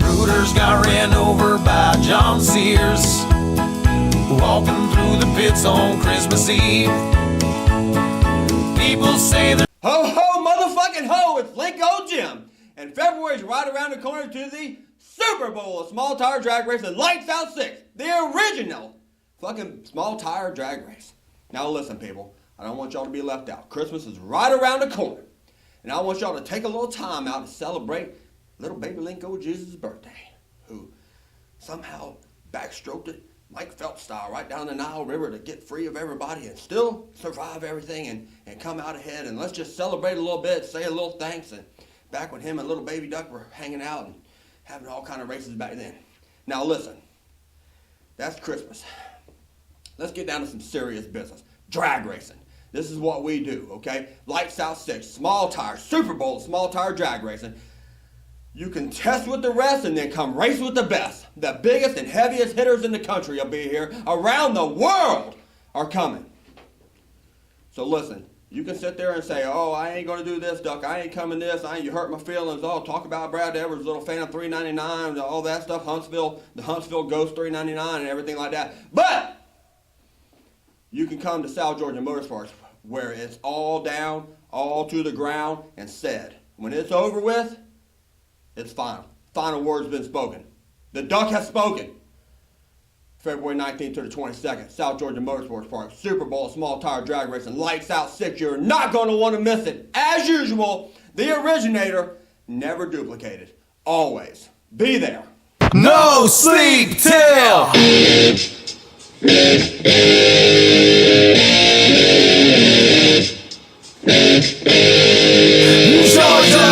Rooters got ran over by John Sears, walking through the pits on Christmas Eve. People say that Ho ho motherfucking ho, it's Link Old Jim. And February's right around the corner to the Super Bowl of small tire drag race that Lights Out 6. The original fucking small tire drag race. Now listen people, I don't want y'all to be left out. Christmas is right around the corner. And I want y'all to take a little time out to celebrate little baby Link Old Jesus' birthday, who somehow backstroked it Mike Phelps style right down the Nile River to get free of everybody and still survive everything and come out ahead. And let's just celebrate a little bit, say a little thanks. And back when him and little baby Duck were hanging out and having all kind of races back then. Now listen, that's Christmas. Let's get down to some serious business. Drag racing. This is what we do, okay? Lights Out 6, small tire, Super Bowl, small tire drag racing. You can test with the rest and then come race with the best. The biggest and heaviest hitters in the country will be here. Around the world are coming. So listen, you can sit there and say, oh, I ain't going to do this, Duck. I ain't coming this. You hurt my feelings. Oh, talk about Brad Edwards, little fan of $3.99, all that stuff. The Huntsville Ghost $3.99 and everything like that. But you can come to South Georgia Motorsports where it's all down, all to the ground and said. When it's over with, it's final. Final word's been spoken. The Duck has spoken. February 19th to the 22nd, South Georgia Motorsports Park, Super Bowl, small tire drag racing, Lights Out 6. You're not going to want to miss it. As usual, the originator, never duplicated. Always. Be there. no sleep till Georgia.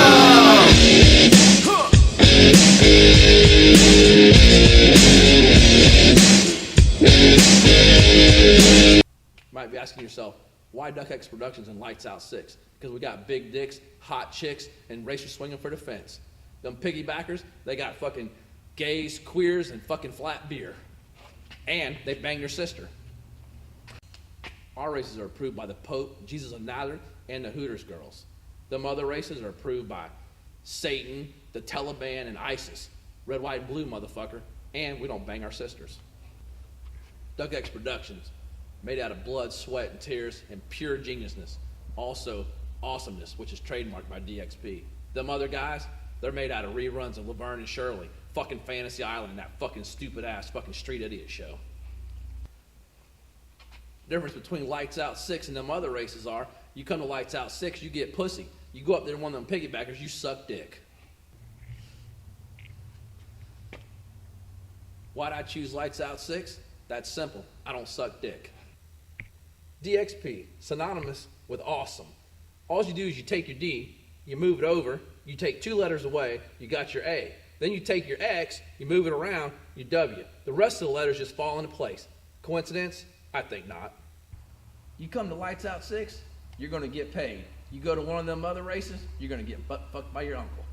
Might be asking yourself, why Duck X Productions and Lights Out 6? Because we got big dicks, hot chicks, and racers swinging for the fence. Them piggybackers, they got fucking gays, queers, and fucking flat beer. And they bang your sister. Our races are approved by the Pope, Jesus of Nazareth, and the Hooters girls. Them other races are approved by Satan, the Taliban, and ISIS. Red, white, and blue, motherfucker. And we don't bang our sisters. Duck X Productions, made out of blood, sweat, and tears, and pure geniusness. Also, awesomeness, which is trademarked by DXP. Them other guys, they're made out of reruns of Laverne and Shirley, fucking Fantasy Island, that fucking stupid ass fucking street idiot show. The difference between Lights Out 6 and them other races are, you come to Lights Out 6, you get pussy. You go up there to one of them piggybackers, you suck dick. Why'd I choose Lights Out 6? That's simple. I don't suck dick. DXP, synonymous with awesome. All you do is you take your D, you move it over, you take 2 letters away, you got your A. Then you take your X, you move it around, you W. The rest of the letters just fall into place. Coincidence? I think not. You come to Lights Out 6, you're gonna get paid. You go to one of them other races, you're gonna get butt fucked by your uncle.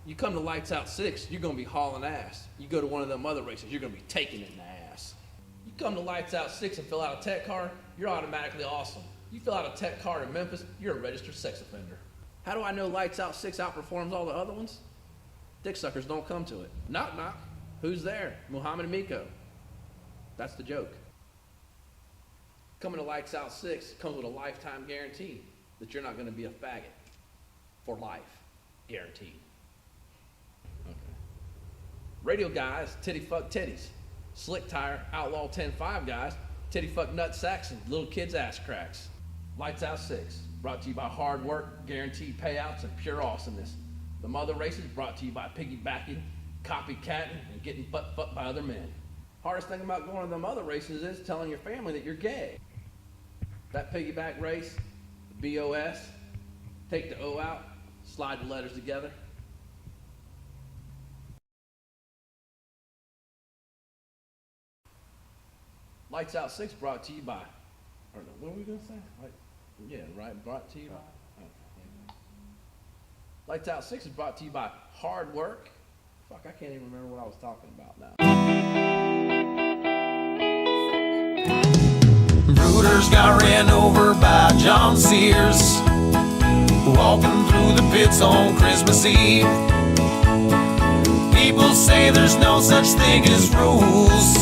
You come to Lights Out 6, you're gonna be hauling ass. You go to one of them other races, you're gonna be taking it in the ass. You come to Lights Out 6 and fill out a tech card, you're automatically awesome. You fill out a tech card in Memphis, you're a registered sex offender. How do I know Lights Out 6 outperforms all the other ones? Dick suckers don't come to it. Knock knock. Who's there? Muhammad and Miko. That's the joke. Coming to Lights Out 6 comes with a lifetime guarantee that you're not gonna be a faggot. For life. Guaranteed. Okay. Radio guys, titty fuck titties. Slick tire, outlaw 10-5 guys, titty fuck nut sacks and little kids ass cracks. Lights Out 6, brought to you by hard work, guaranteed payouts, and pure awesomeness. The mother races brought to you by piggybacking, copycatting, and getting butt fucked by other men. Hardest thing about going to them other races is telling your family that you're gay. That piggyback race, the BOS, take the O out, slide the letters together. Lights Out 6 brought to you by, or no, what were we gonna say? Yeah, right, brought to you by. Okay, yeah. Lights Out 6 is brought to you by hard work. Fuck, I can't even remember what I was talking about now. Rooters got ran over by John Sears, walking through the pits on Christmas Eve. People say there's no such thing as rules,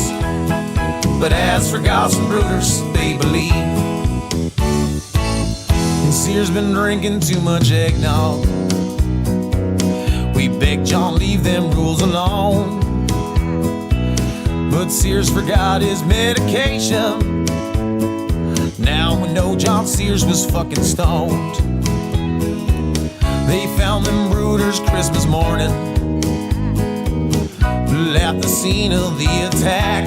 but as for gods and brooders, they believe. And Sears been drinking too much eggnog. We begged John leave them rules alone, but Sears forgot his medication. Now we know John Sears was fucking stoned. They found them brooders Christmas morning at the scene of the attack.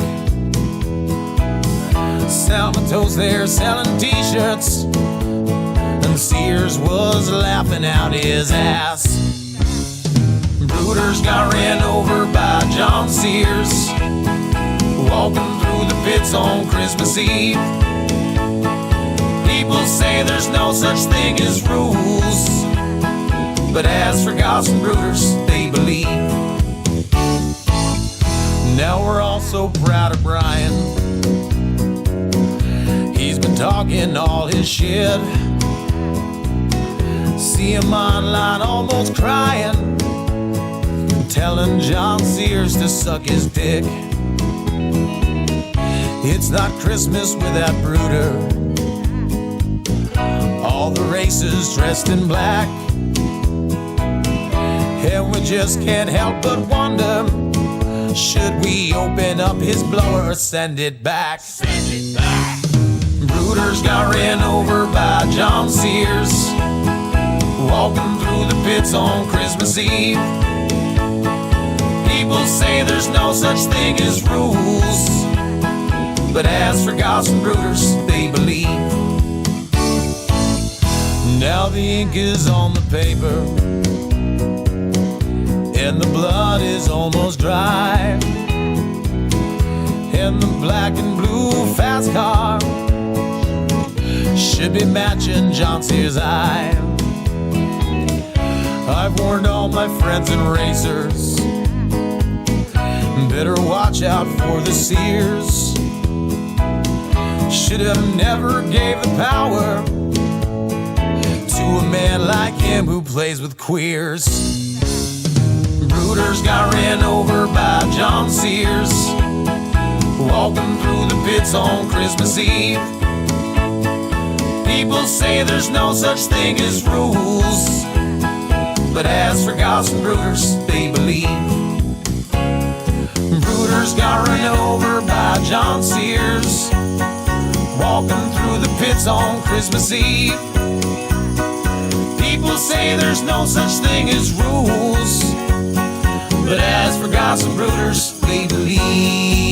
Salvatore's there selling t-shirts, and Sears was laughing out his ass. Brooders got ran over by John Sears, walking through the pits on Christmas Eve. People say there's no such thing as rules, but as for gods and brooders, they believe. Now we're all so proud of Brian. He's been talking all his shit. See him online almost crying, telling John Sears to suck his dick. It's not Christmas without Brooder. All the races dressed in black, and we just can't help but wonder, should we open up his blower or send it back? Send it back. Brooders got ran over by John Sears, walking through the pits on Christmas Eve. People say there's no such thing as rules, but as for gods and brooders, they believe. Now the ink is on the paper, and the blood is almost dry, and the black and blue fast car should be matching John Sears' eye. I've warned all my friends and racers, better watch out for the Sears. Should have never gave the power to a man like him who plays with queers. Brooders got ran over by John Sears, walking through the pits on Christmas Eve. People say there's no such thing as rules, but as for gods and brooders, they believe. Brooders got ran over by John Sears, walking through the pits on Christmas Eve. People say there's no such thing as rules, but as for gods and brooders, they believe.